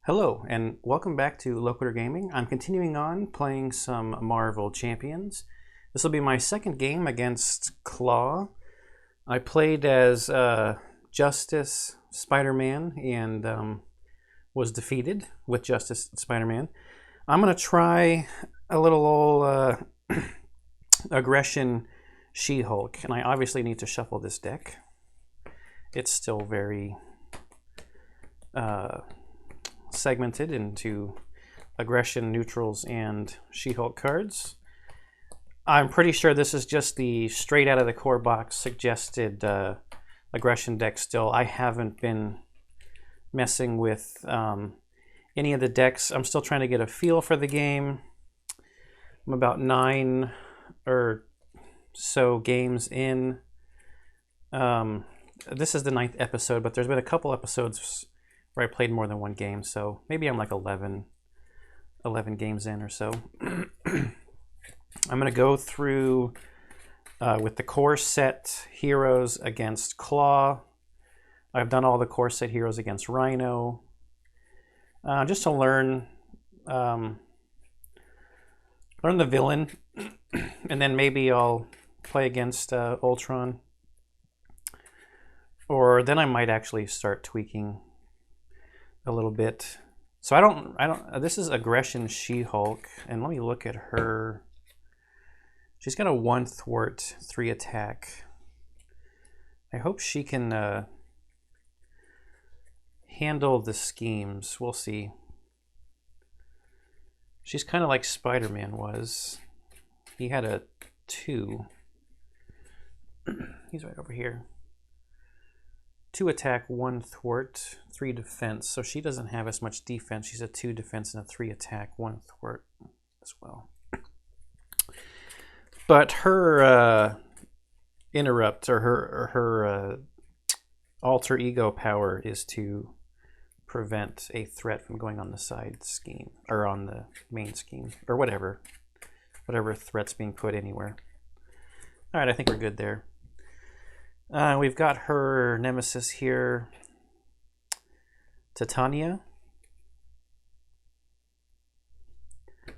Hello, and welcome back to Locator Gaming. I'm continuing on playing some Marvel Champions. This will be my second game against Klaw. I played as Justice Spider-Man and was defeated with Justice Spider-Man. I'm going to try a little old Aggression She-Hulk, and I obviously need to shuffle this deck. It's still very segmented into aggression, neutrals, and She-Hulk cards. I'm pretty sure this is just the straight out of the core box suggested aggression deck still. I haven't been messing with any of the decks. I'm still trying to get a feel for the game. I'm about 9 or so games in. This is the 9th episode, but there's been a couple episodes where I played more than one game, so maybe I'm like 11 games in or so. I'm going to go through with the core set heroes against Klaw. I've done all the core set heroes against Rhino, just to learn the villain, and then maybe I'll play against Ultron, or then I might actually start tweaking a little bit. So I don't, this is Aggression She-Hulk, and let me look at her. She's got a 1 thwart, 3 attack. I hope she can handle the schemes. We'll see. She's kind of like Spider-Man was. He had a 2. He's right over here. 2 attack, 1 thwart, 3 defense. So she doesn't have as much defense. She's a 2 defense and a 3 attack, 1 thwart as well. But her interrupt, or her alter ego power, is to prevent a threat from going on the side scheme, or on the main scheme, or whatever threat's being put anywhere. All right, I think we're good there. We've got her nemesis here, Titania.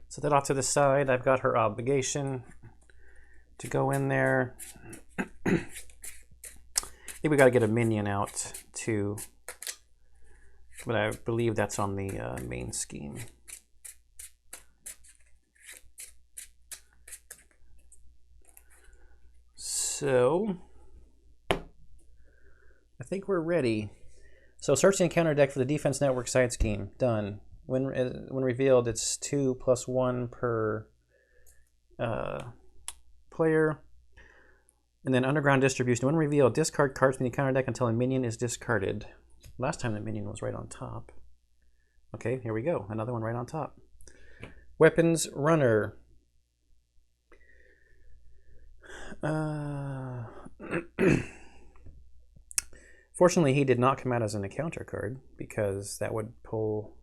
Set that off to the side. I've got her obligation to go in there. I think we got to get a minion out too, but I believe that's on the main scheme. So I think we're ready. So search the encounter deck for the defense network side scheme. Done. When revealed, it's 2 + 1 per player. And then underground distribution. When revealed, discard cards from the encounter deck until a minion is discarded. Last time the minion was right on top. Okay, here we go. Another one right on top. Weapons runner. Fortunately, he did not come out as an encounter card, because that would pull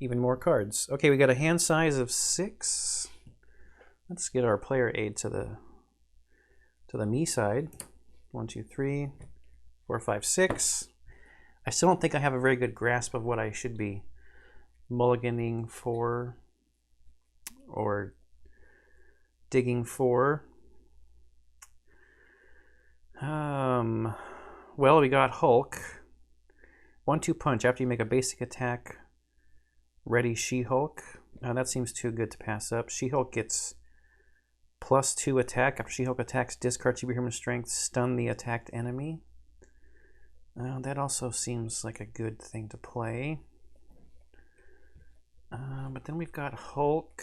even more cards. Okay, we got a hand size of 6. Let's get our player aid to the me side. 1, 2, 3, 4, 5, 6. I still don't think I have a very good grasp of what I should be mulliganing for or digging for. Well, we got Hulk. 1-2 punch. After you make a basic attack, ready She-Hulk. That seems too good to pass up. She-Hulk gets +2 attack. After She-Hulk attacks, discard superhuman strength, stun the attacked enemy. That also seems like a good thing to play. But then we've got Hulk.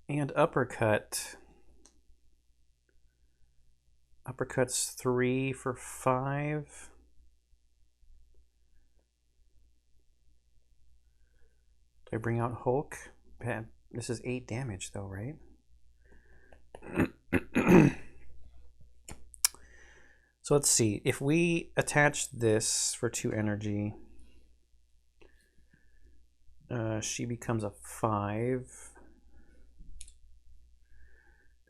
And uppercut. Uppercut's 3 for 5. Do I bring out Hulk? This is 8 damage though, right? So let's see. If we attach this for 2 energy, she becomes a 5.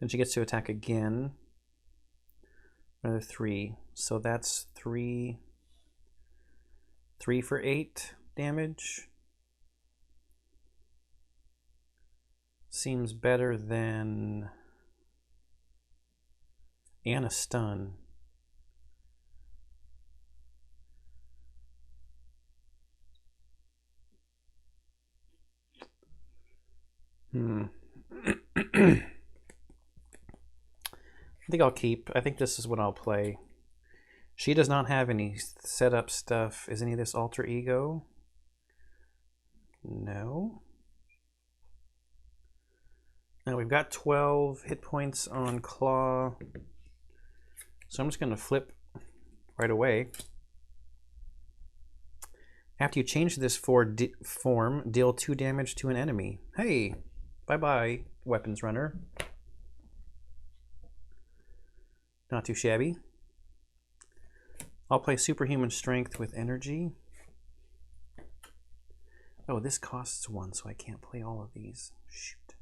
Then she gets to attack again. Another 3. So that's 3. 3 for 8 damage. Seems better than... and a stun. I think I'll keep. I think this is what I'll play. She does not have any setup stuff. Is any of this alter ego? No. Now we've got 12 hit points on Klaw. So I'm just going to flip right away. After you change this form, deal 2 damage to an enemy. Hey, bye-bye, weapons runner. Not too shabby. I'll play superhuman strength with energy. Oh, this costs 1, so I can't play all of these. Shoot.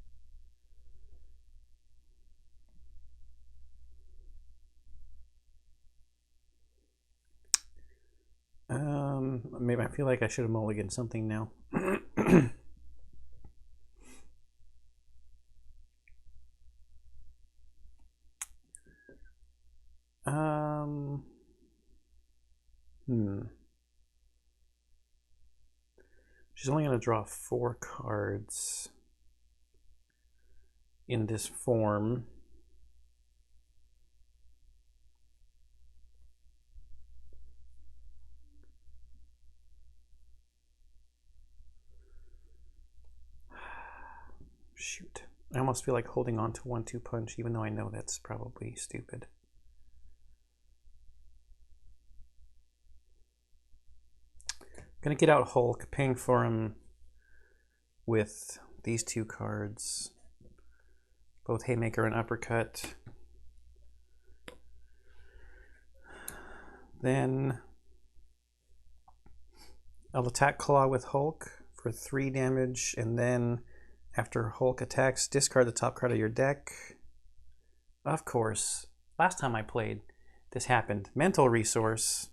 Maybe I feel like I should have mulliganed something now. She's only going to draw 4 cards in this form. Shoot. I almost feel like holding on to 1-2 punch, even though I know that's probably stupid. Gonna get out Hulk, paying for him with these 2 cards, both Haymaker and Uppercut. Then I'll attack Klaw with Hulk for 3 damage, and then after Hulk attacks, discard the top card of your deck. Of course, last time I played, this happened. Mental resource.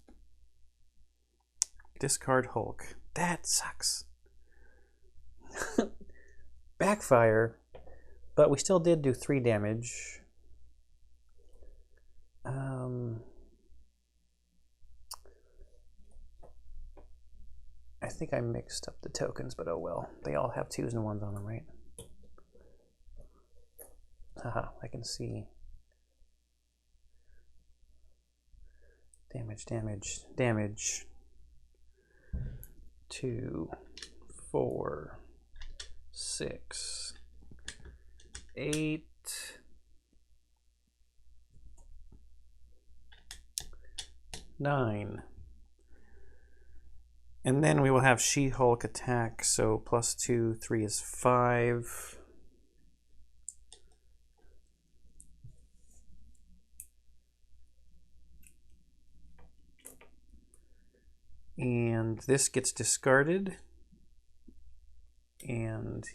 Discard Hulk. That sucks. Backfire, but we still did do 3 damage. I think I mixed up the tokens, but oh well. They all have 2s and 1s on them, right? Haha, I can see. Damage, damage, damage. 2, 4, 6, 8, 9. And then we will have She-Hulk attack, so +2, 3 is 5. And this gets discarded. And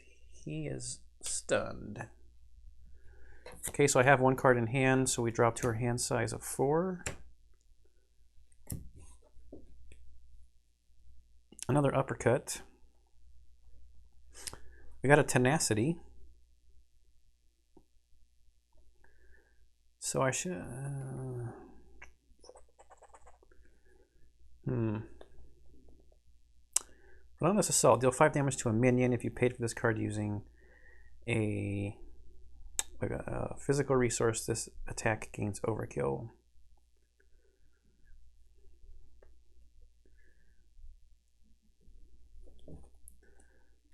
he is stunned. Okay, so I have 1 card in hand, so we drop to our hand size of 4. Another uppercut. We got a tenacity. So I should... Relentless Assault. Deal 5 damage to a minion if you paid for this card using a physical resource. This attack gains overkill.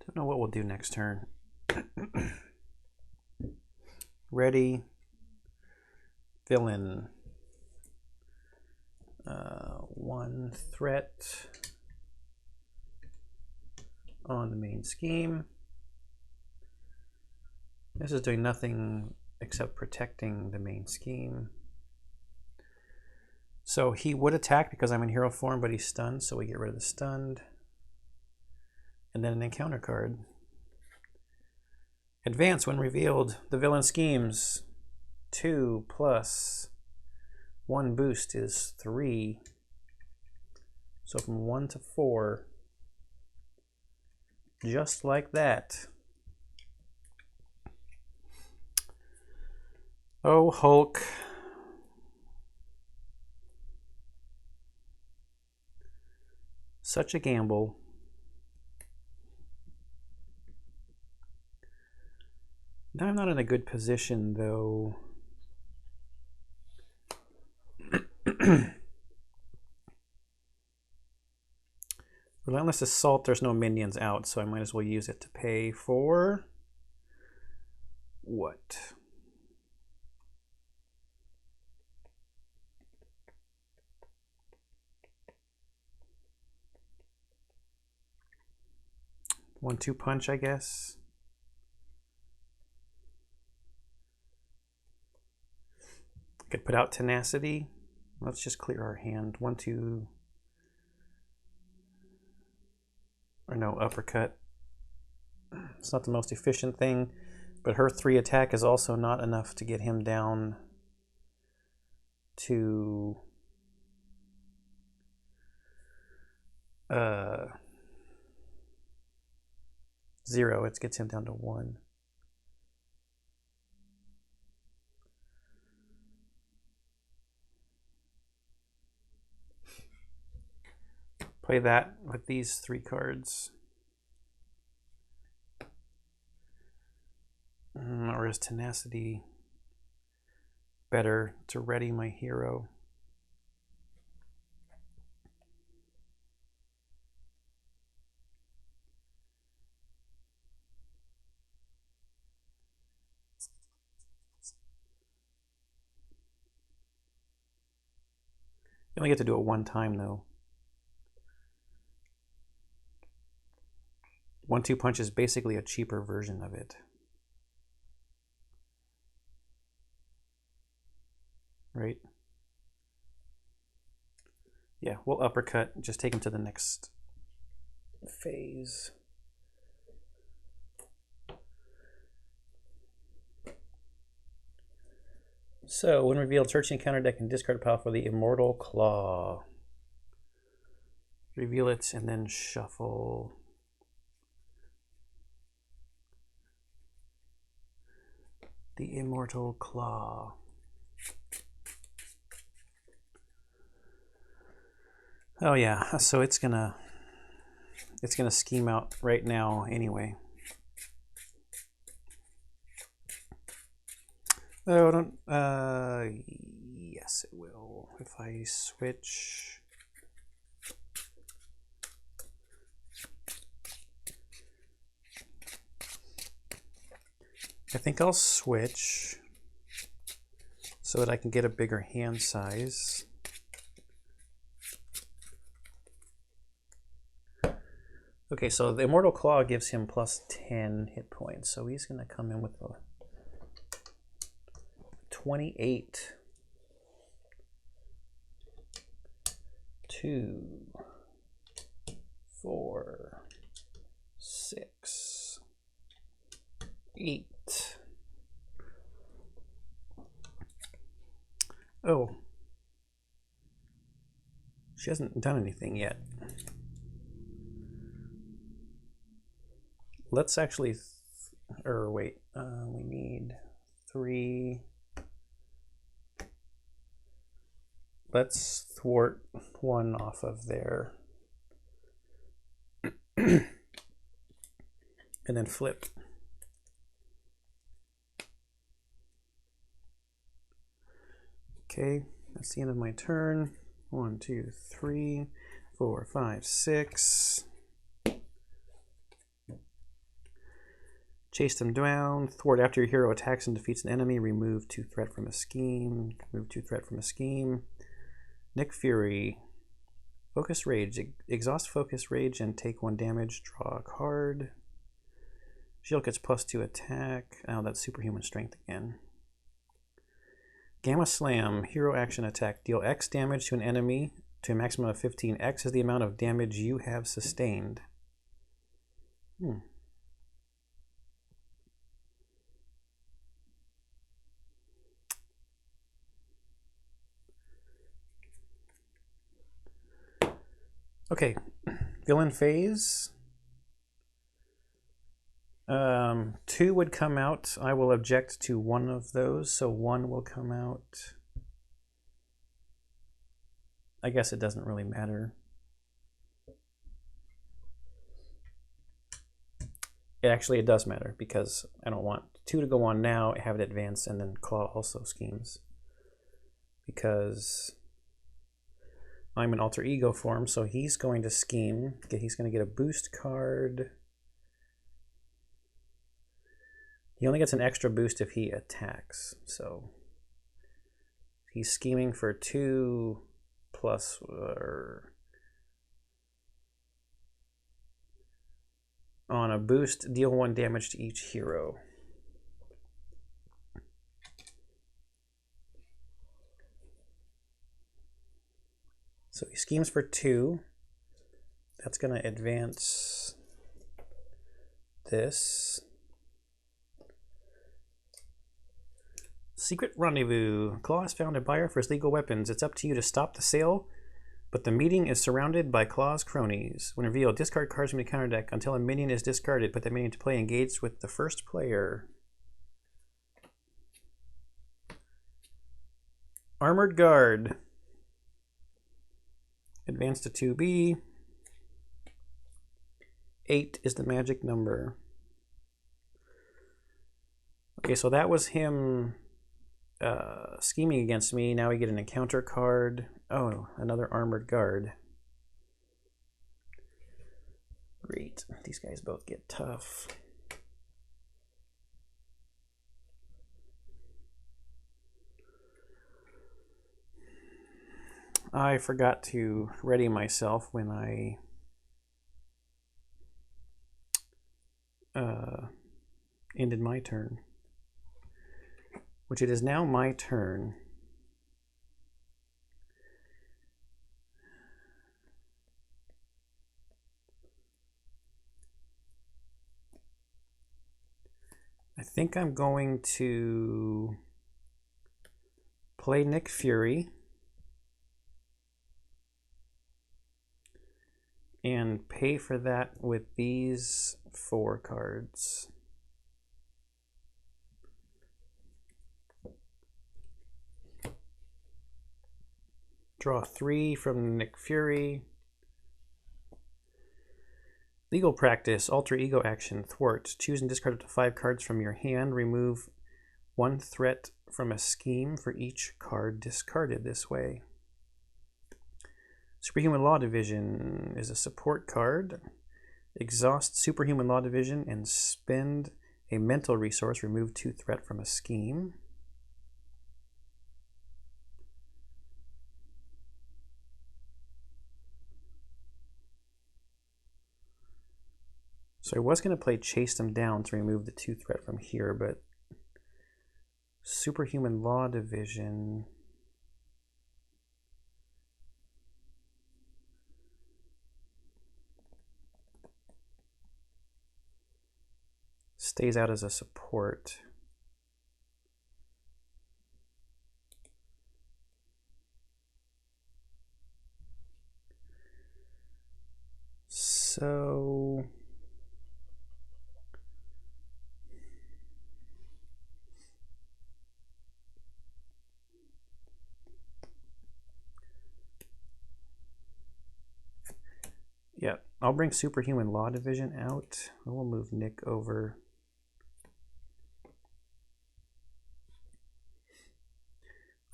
Don't know what we'll do next turn. Ready. Villain. 1 threat on the main scheme. This is doing nothing except protecting the main scheme. So he would attack because I'm in hero form, but he's stunned, so we get rid of the stunned. And then an encounter card. Advance when revealed. The villain schemes 2 plus 1 boost is 3. So from 1 to 4, just like that. Oh, Hulk. Such a gamble. Now I'm not in a good position, though. Relentless Assault, there's no minions out, so I might as well use it to pay for... what? One-two punch, I guess. Could put out Tenacity. Let's just clear our hand. 1, 2... or no, Uppercut. It's not the most efficient thing, but her 3 attack is also not enough to get him down to 0. It gets him down to 1. Play that with these 3 cards. Or is Tenacity better to ready my hero? You only get to do it 1 time, though. 1-2 punch is basically a cheaper version of it. Right? Yeah, we'll uppercut, just take him to the next phase. So, when revealed, search the encounter deck and discard a pile for the Immortal Klaw. Reveal it and then shuffle. The Immortal Klaw. Oh yeah, so it's gonna scheme out right now anyway. Oh, don't. Yes, it will. If I switch. I think I'll switch so that I can get a bigger hand size. Okay, so the Immortal Klaw gives him plus 10 hit points, so he's going to come in with a 28. 2, 4, 6, 8. Oh. She hasn't done anything yet. Let's actually, wait, we need 3. Let's thwart 1 off of there. And then flip. Okay, that's the end of my turn. 1, 2, 3, 4, 5, 6. Chase them down. Thwart after your hero attacks and defeats an enemy. Remove 2 threat from a scheme. Remove 2 threat from a scheme. Nick Fury. Focus Rage. Exhaust Focus Rage and take 1 damage. Draw a card. Shield gets plus 2 attack. Oh, that's superhuman strength again. Gamma Slam. Hero action attack. Deal X damage to an enemy to a maximum of 15. X is the amount of damage you have sustained. Okay, villain phase. 2 would come out. I will object to one of those, so 1 will come out. I guess it doesn't really matter. It does matter because I don't want 2 to go on now, have it advance, and then Klaw also schemes. Because I'm an alter ego form, so he's going to scheme. He's going to get a boost card. He only gets an extra boost if he attacks, so he's scheming for 2 plus on a boost, deal 1 damage to each hero. So he schemes for 2. That's going to advance this. Secret rendezvous. Klaw has found a buyer for his legal weapons. It's up to you to stop the sale, but the meeting is surrounded by Klaw's cronies. When revealed, discard cards from the counter deck until a minion is discarded. Put the minion to play engaged with the first player. Armored Guard. Advance to 2B. 8 is the magic number. Okay, so that was him scheming against me. Now we get an encounter card. Oh, another Armored Guard. Great. These guys both get tough. I forgot to ready myself when I ended my turn, which it is now my turn. I think I'm going to play Nick Fury and pay for that with these 4 cards. Draw 3 from Nick Fury. Legal practice, alter ego action, thwart. Choose and discard up to 5 cards from your hand. Remove 1 threat from a scheme for each card discarded this way. Superhuman Law Division is a support card. Exhaust Superhuman Law Division and spend a mental resource. Remove 2 threat from a scheme. So I was going to play Chase Them Down to remove the 2 threat from here, but Superhuman Law Division stays out as a support. So yeah, I'll bring Superhuman Law Division out. We'll move Nick over.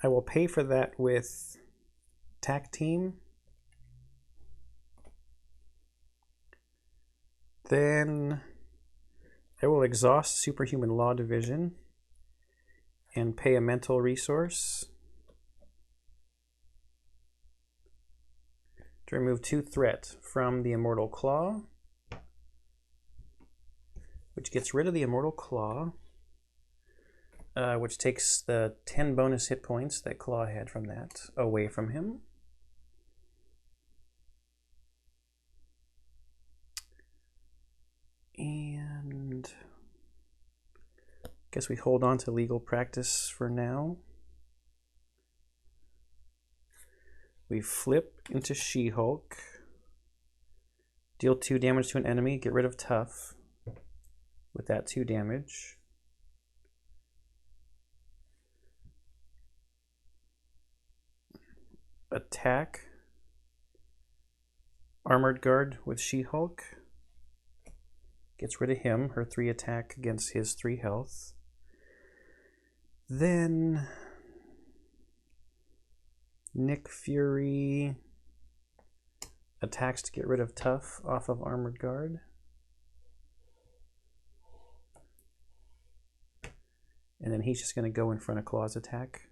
I will pay for that with Tac Team. Then I will exhaust Superhuman Law Division and pay a mental resource to remove 2 threat from the Immortal Klaw, which gets rid of the Immortal Klaw, which takes the 10 bonus hit points that Klaw had from that away from him. And I guess we hold on to legal practice for now. We flip into She-Hulk. Deal 2 damage to an enemy. Get rid of tough with that 2 damage. Attack Armored Guard with She-Hulk. Gets rid of him. Her 3 attack against his 3 health. Then Nick Fury attacks to get rid of tough off of Armored Guard. And then he's just going to go in front of Klaw's attack.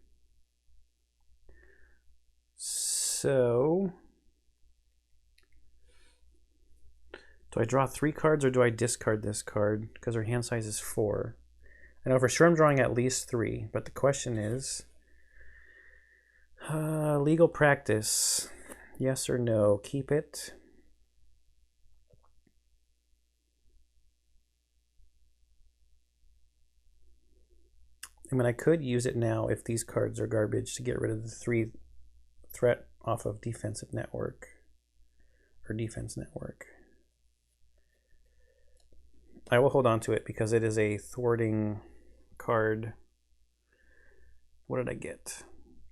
So, do I draw 3 cards or do I discard this card? Because her hand size is 4. I know for sure I'm drawing at least 3, but the question is, legal practice, yes or no? Keep it. I mean, I could use it now if these cards are garbage to get rid of the 3 threat off of defensive network or defense network. I will hold on to it because it is a thwarting card. What did I get?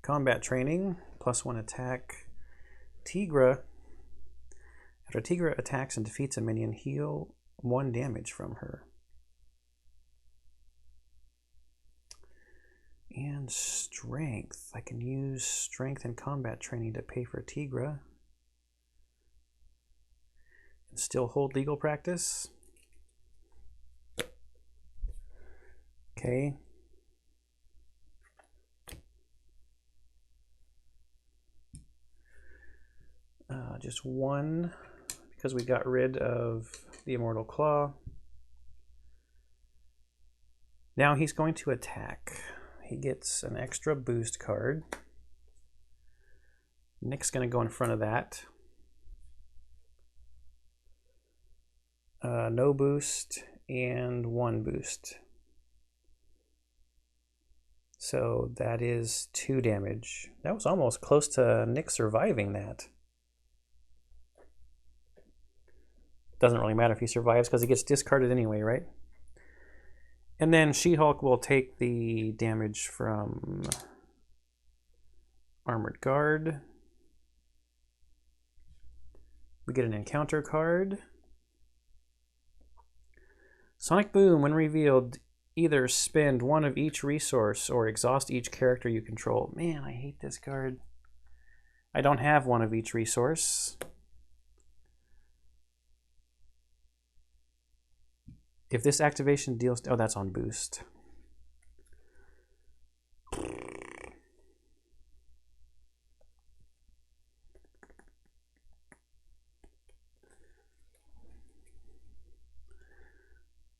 Combat training, +1 attack. Tigra. After Tigra attacks and defeats a minion, heal 1 damage from her. And strength. I can use strength and combat training to pay for Tigra. And still hold legal practice. Okay. Just 1 because we got rid of the Immortal Klaw. Now he's going to attack. He gets an extra boost card. Nick's going to go in front of that. No boost and 1 boost. So that is 2 damage. That was almost close to Nick surviving that. Doesn't really matter if he survives because he gets discarded anyway, right? And then She-Hulk will take the damage from Armored Guard. We get an encounter card. Sonic Boom, when revealed, either spend 1 of each resource or exhaust each character you control. Man, I hate this card. I don't have 1 of each resource. If this activation deals... Oh, that's on boost.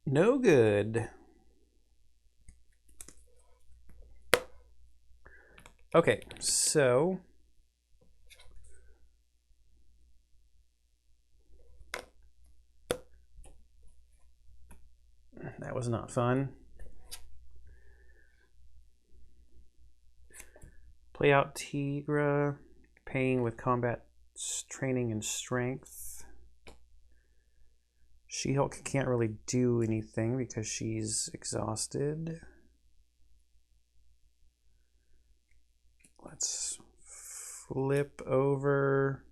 No good. Okay, so... That was not fun. Play out Tigra, paying with combat training and strength. She-Hulk can't really do anything because she's exhausted. Let's flip over.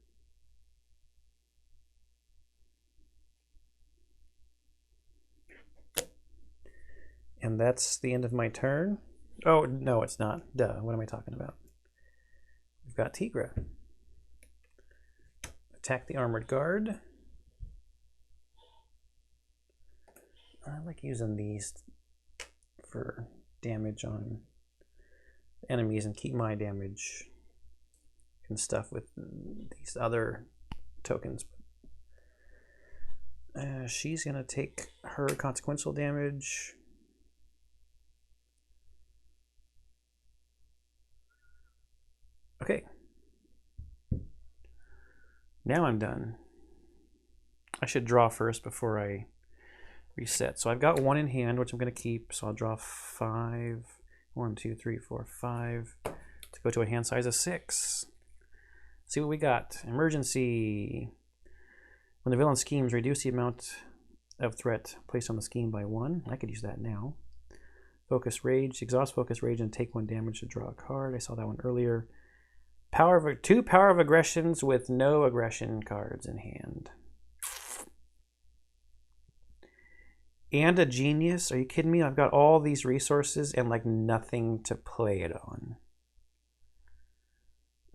And that's the end of my turn. Oh, no, it's not. Duh, what am I talking about? We've got Tigra. Attack the Armored Guard. I like using these for damage on enemies and keep my damage and stuff with these other tokens. She's going to take her consequential damage. Okay. Now I'm done. I should draw first before I reset. So I've got 1 in hand, which I'm going to keep. So I'll draw 5. 1, 2, 3, 4, 5. To go to a hand size of 6. See what we got. Emergency. When the villain schemes, reduce the amount of threat placed on the scheme by 1. I could use that now. Focus Rage, exhaust Focus Rage and take 1 damage to draw a card. I saw that one earlier. Two Power of Aggressions with no aggression cards in hand. And a Genius? Are you kidding me? I've got all these resources and like nothing to play it on.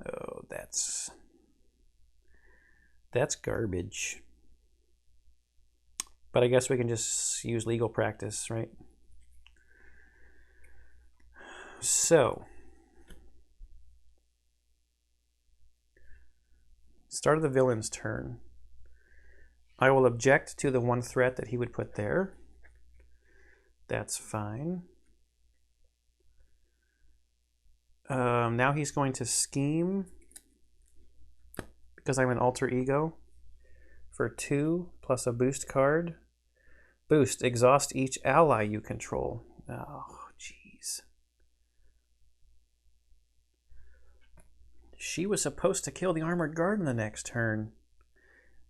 Oh, that's garbage. But I guess we can just use legal practice, right? So, start of the villain's turn. I will object to the 1 threat that he would put there. That's fine. Now he's going to scheme, because I'm an alter ego, for 2 plus a boost card. Boost, exhaust each ally you control. Oh, jeez. She was supposed to kill the armored guard in the next turn.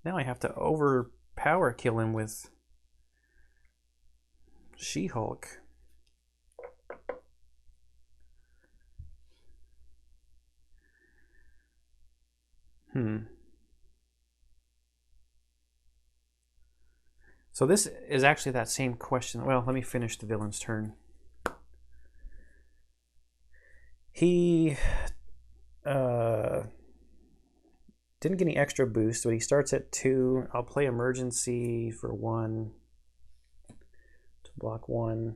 Now I have to overpower kill him with She-Hulk. So this is actually that same question. Well, let me finish the villain's turn. He didn't get any extra boost, but he starts at 2. I'll play Emergency for 1 to block 1.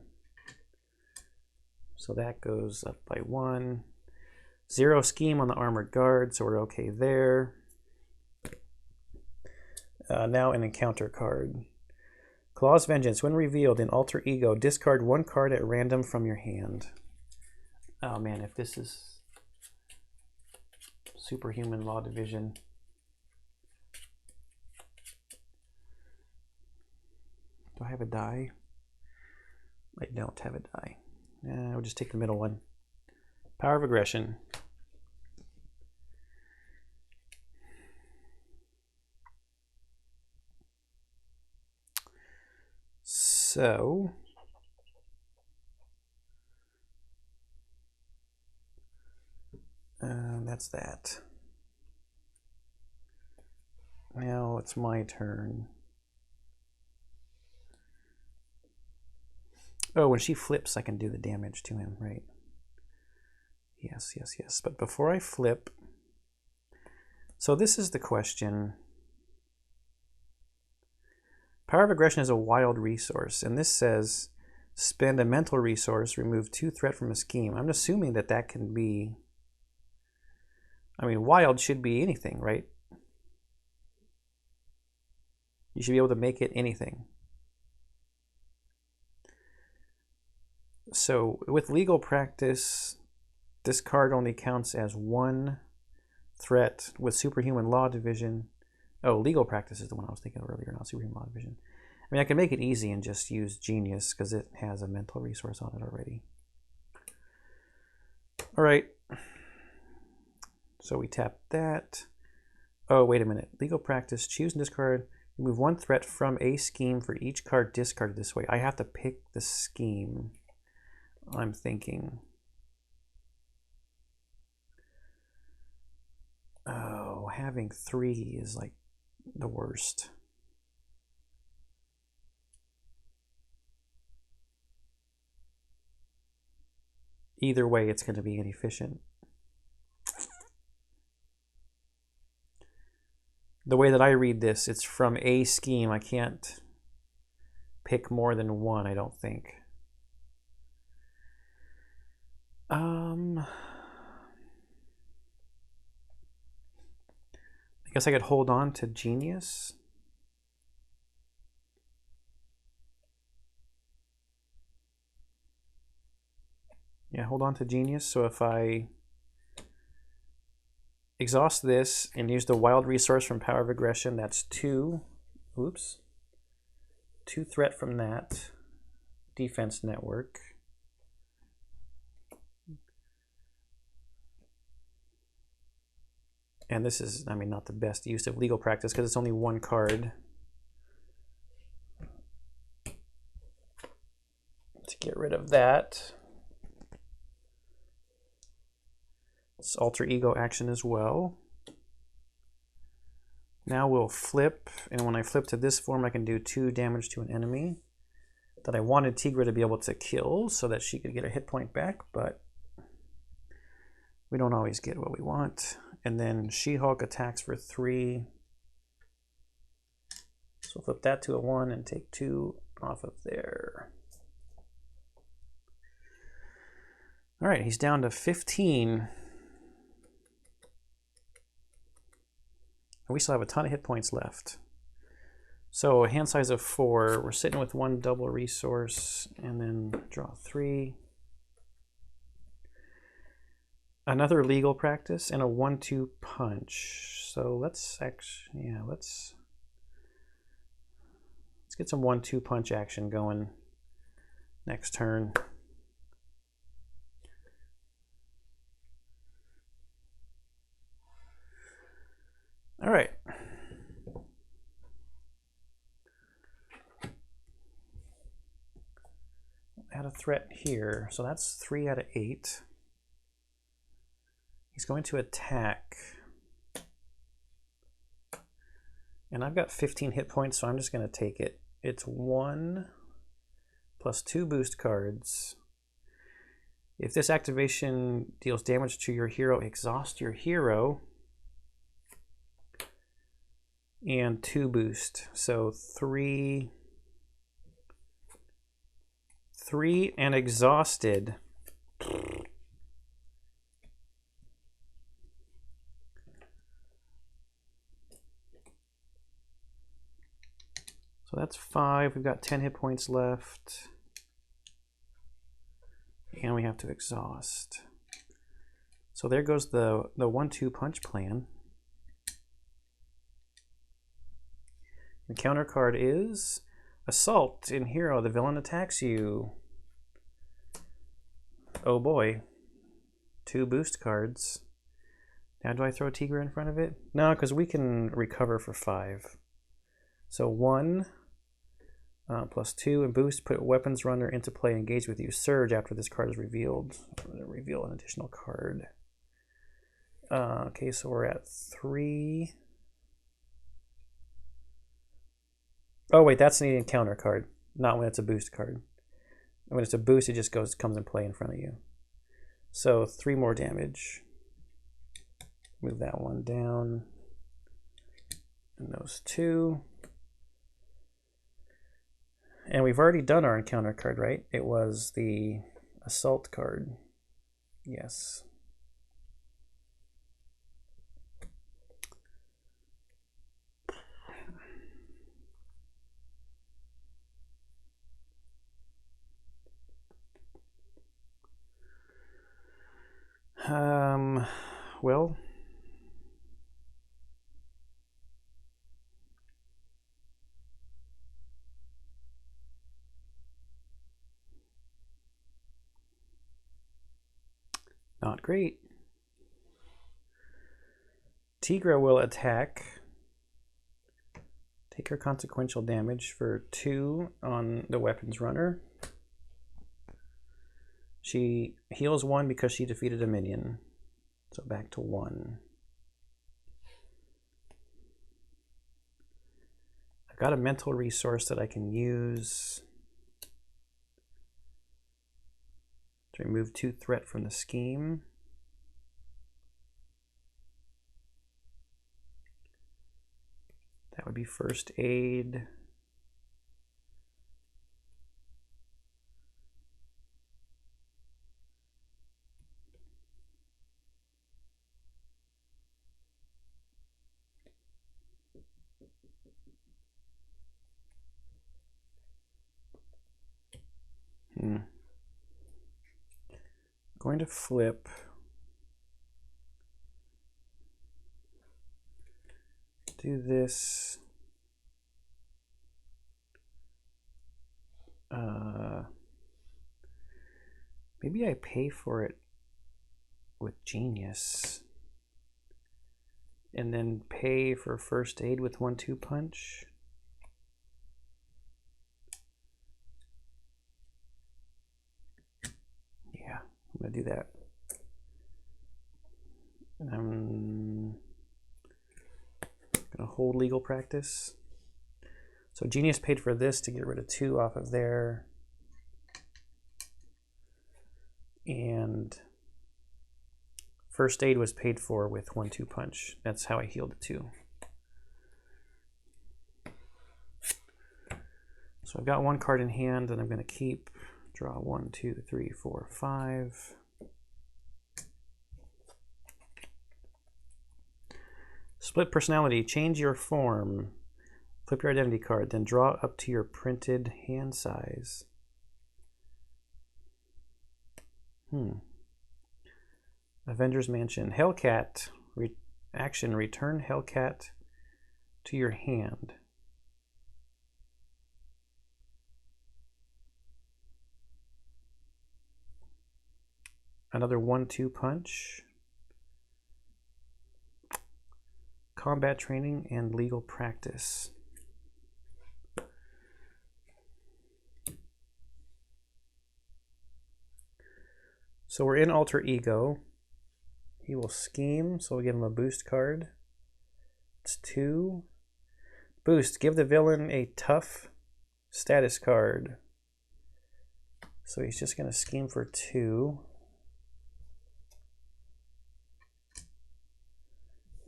So that goes up by 1. 0 scheme on the armored guard, so we're okay there. Now an encounter card. Klaw's Vengeance. When revealed in Alter Ego, discard 1 card at random from your hand. Oh man, if this is Superhuman Law Division. Do I have a die? I don't have a die. We'll just take the middle one. Power of Aggression. So that's that. Now it's my turn. Oh, when she flips, I can do the damage to him, right? Yes, yes, yes. But before I flip, so this is the question. Power of Aggression is a wild resource, and this says spend a mental resource, remove 2 threat from a scheme. I'm assuming that that can be, I mean, wild should be anything, right? You should be able to make it anything. So with legal practice, this card only counts as 1 threat with Superhuman Law Division. Oh, legal practice is the one I was thinking of earlier, not Superhuman Law Division. I mean, I can make it easy and just use Genius because it has a mental resource on it already. All right. So we tap that. Oh, wait a minute. Legal practice, choose and discard. Remove 1 threat from a scheme for each card discarded this way. I have to pick the scheme. I'm thinking. Oh, having 3 is like the worst. Either way, it's going to be inefficient. The way that I read this, it's from a scheme. I can't pick more than 1, I don't think. I guess I could hold on to Genius. Yeah, hold on to Genius. So if I exhaust this and use the wild resource from Power of Aggression, that's 2. Oops. 2 threat from that. Defense network. And this is, I mean, not the best use of legal practice because it's only one card. To get rid of that. It's alter ego action as well. Now we'll flip, and when I flip to this form, I can do 2 damage to an enemy that I wanted Tigra to be able to kill so that she could get a hit point back, but we don't always get what we want. And then She-Hulk attacks for 3. So flip that to a 1 and take 2 off of there. All right, he's down to 15. We still have a ton of hit points left. So a hand size of 4. We're sitting with 1 double resource and then draw 3. Another legal practice and a 1-2 punch. So let's actually, yeah, let's get some 1-2 punch action going next turn. All right. Add a threat here. So that's 3 out of 8. He's going to attack. And I've got 15 hit points, so I'm just going to take it. It's 1 plus 2 boost cards. If this activation deals damage to your hero, exhaust your hero. And 2 boost. So 3 and exhausted. So that's 5. We've got 10 hit points left. And we have to exhaust. So there goes the 1-2 punch plan. The counter card is Assault. In Hero, the villain attacks you. Oh boy. 2 boost cards. Now do I throw Tigra in front of it? No, because we can recover for 5. So 1 plus 2 and boost. Put weapons runner into play. Engage with you. Surge after this card is revealed. I'm going to reveal an additional card. Okay, so we're at 3. Oh wait, that's an encounter card, not when it's a boost card. When it's a boost, it just comes in play in front of you. So 3 more damage. Move that one down. And those 2. And we've already done our encounter card, right? It was the assault card. Yes. Well, not great. Tigra will attack. Take her consequential damage for 2 on the weapons runner. She heals 1 because she defeated a minion. So back to 1. I've got a mental resource that I can use to remove 2 threat from the scheme. That would be first aid. Going to flip. Do this. Maybe I pay for it with Genius. and then pay for first aid with 1-2 punch. Yeah, I'm gonna do that. And I'm gonna hold legal practice. So Genius paid for this to get rid of 2 off of there. And first aid was paid for with 1-2 punch. That's how I healed it too. So I've got 1 card in hand and I'm going to keep, draw 1, 2, 3, 4, 5. Split personality, change your form. Flip your identity card, then draw up to your printed hand size. Avengers Mansion. Hellcat. Action. Return Hellcat to your hand. Another 1-2 punch. Combat training and legal practice. So we're in Alter Ego. He will scheme, so we'll give him a boost card. It's 2. Boost, give the villain a tough status card. So he's just going to scheme for 2.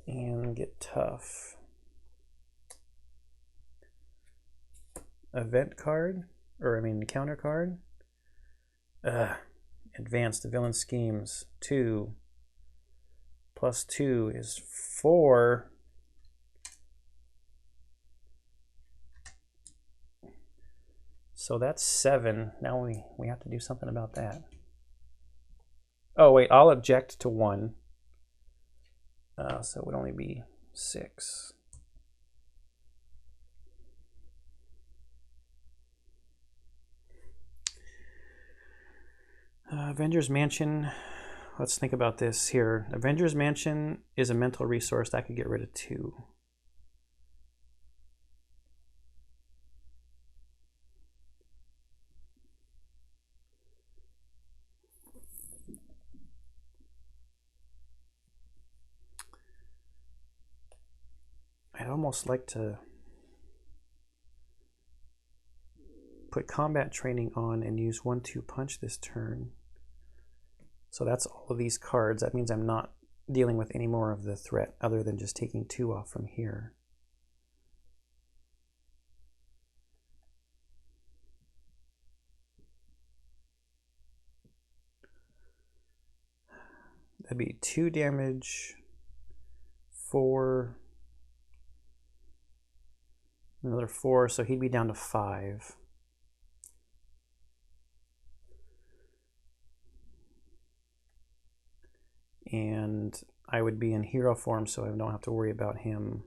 And get tough. Event card, or I mean counter card. Advance, the villain schemes. 2 plus 2 is 4. So that's 7. Now we have to do something about that. Oh wait, I'll object to 1. So it would only be 6. Avengers Mansion. Let's think about this here. Avengers Mansion is a mental resource that could get rid of 2. I'd almost like to put combat training on and use 1-2 punch this turn. So that's all of these cards. That means I'm not dealing with any more of the threat other than just taking 2 off from here. That'd be 2 damage, 4, another 4, so he'd be down to 5. And I would be in hero form, so I don't have to worry about him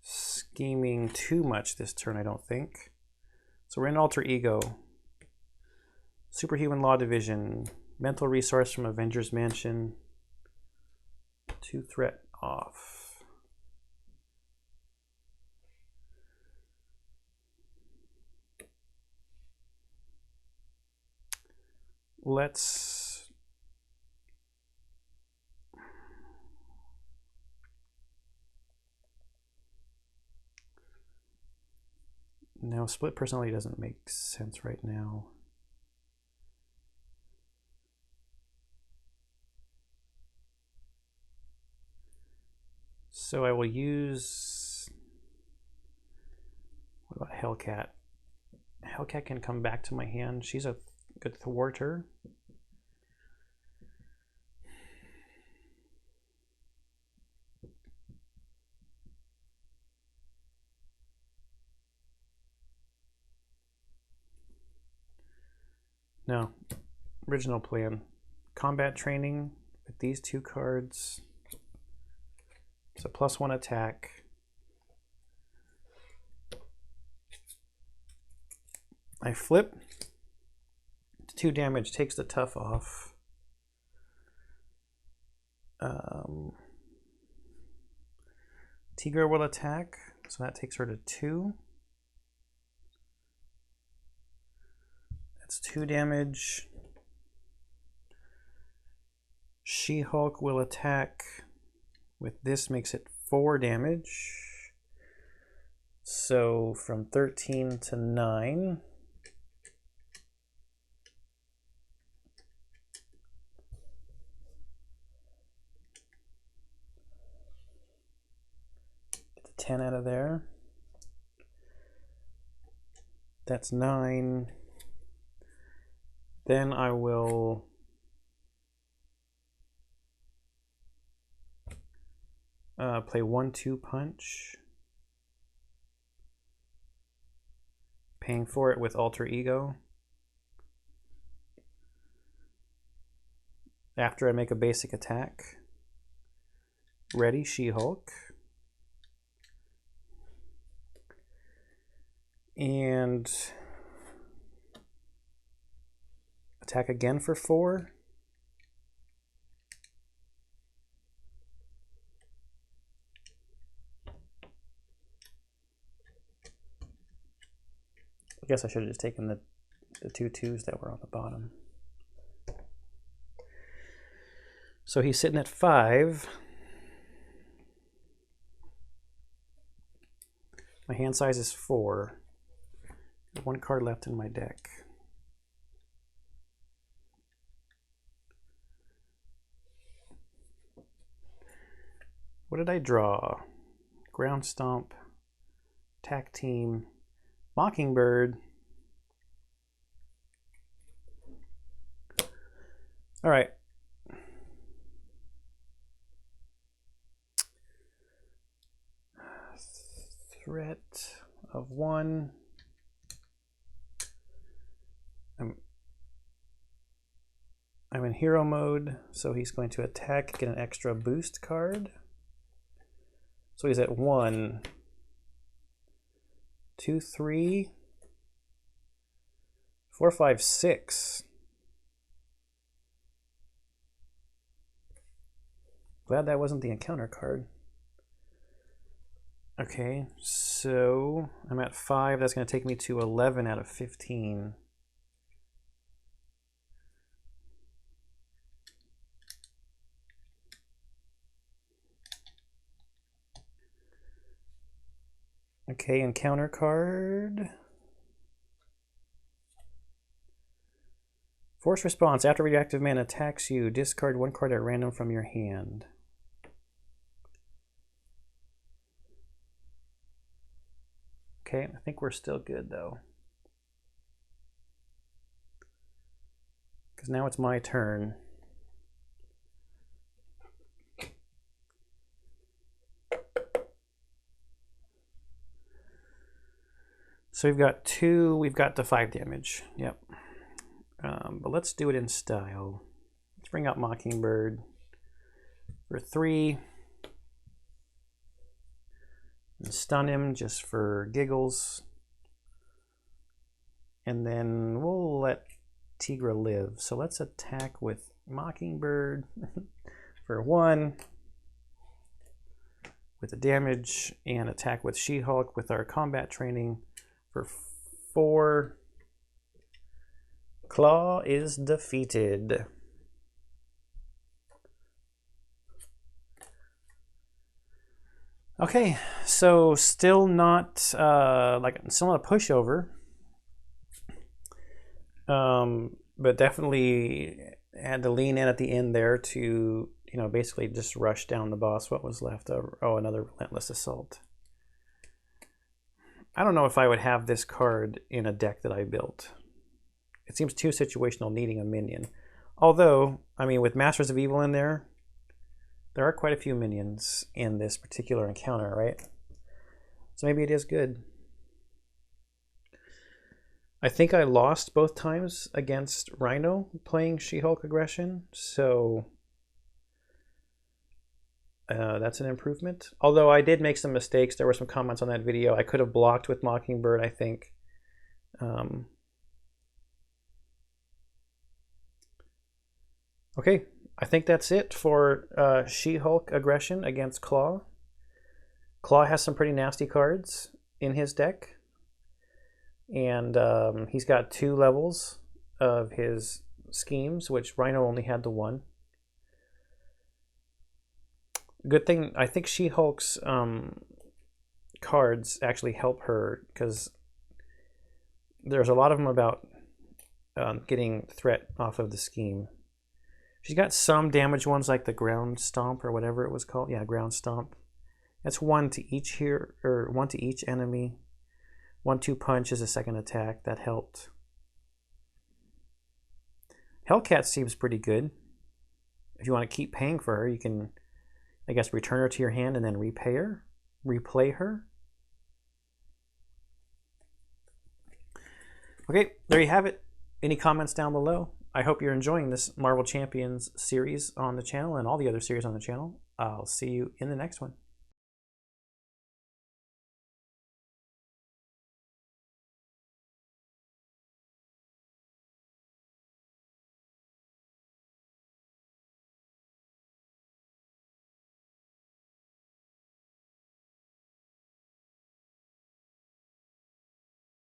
scheming too much this turn, I don't think. So we're in Alter Ego. Superhuman Law Division. Mental resource from Avengers Mansion. 2 threat off. Let's now split personality doesn't make sense right now. So I will use, what about Hellcat? Hellcat can come back to my hand. She's a good thwarter. No, original plan. Combat training with these 2 cards. It's a +1 attack. I flip. 2 damage, takes the tough off. Tigra will attack, so that takes her to 2. That's 2 damage. She-Hulk will attack with this, makes it 4 damage. So from 13 to 9. Get the 10 out of there. That's 9. Then I will play 1-2 punch. Paying for it with alter ego. After I make a basic attack. Ready, She-Hulk. And attack again for 4. I guess I should have just taken the 2 2s that were on the bottom. So he's sitting at 5. My hand size is 4. 1 card left in my deck. What did I draw? Ground Stomp, Attack Team, Mockingbird. All right. Threat of 1. I'm in hero mode, so he's going to attack, get an extra boost card. So he's at 1, 2, 3, 4, 5, 6. Glad that wasn't the encounter card. Okay, so I'm at 5. That's going to take me to 11 out of 15. Okay, encounter card. Force response. After radioactive man attacks you, discard 1 card at random from your hand. Okay, I think we're still good though. Because now it's my turn. So we've got 2, we've got the 5 damage. Yep. But let's do it in style. Let's bring out Mockingbird for 3. And stun him just for giggles. And then we'll let Tigra live. So let's attack with Mockingbird for 1 with the damage, and attack with She-Hulk with our combat training for 4. Klaw is defeated. Okay, so still not still not a pushover, but definitely had to lean in at the end there to basically just rush down the boss. What was left over? Oh, another Relentless Assault. I don't know if I would have this card in a deck that I built. It seems too situational, needing a minion. Although, I mean, with Masters of Evil in there are quite a few minions in this particular encounter, right? So maybe it is good. I think I lost both times against Rhino playing She-Hulk Aggression, so that's an improvement. Although I did make some mistakes. There were some comments on that video. I could have blocked with Mockingbird, I think. Okay, I think that's it for She-Hulk Aggression against Klaw. Klaw has some pretty nasty cards in his deck. And he's got 2 levels of his schemes, which Rhino only had the 1. Good thing, I think She-Hulk's cards actually help her, because there's a lot of them about getting threat off of the scheme. She's got some damage ones like the ground stomp or whatever it was called. Yeah, ground stomp. That's 1 to each here, or 1 to each enemy. 1-2 punch is a second attack. That helped. Hellcat seems pretty good. If you want to keep paying for her, you can, I guess, return her to your hand and then replay her. Okay, there you have it. Any comments down below? I hope you're enjoying this Marvel Champions series on the channel and all the other series on the channel. I'll see you in the next one.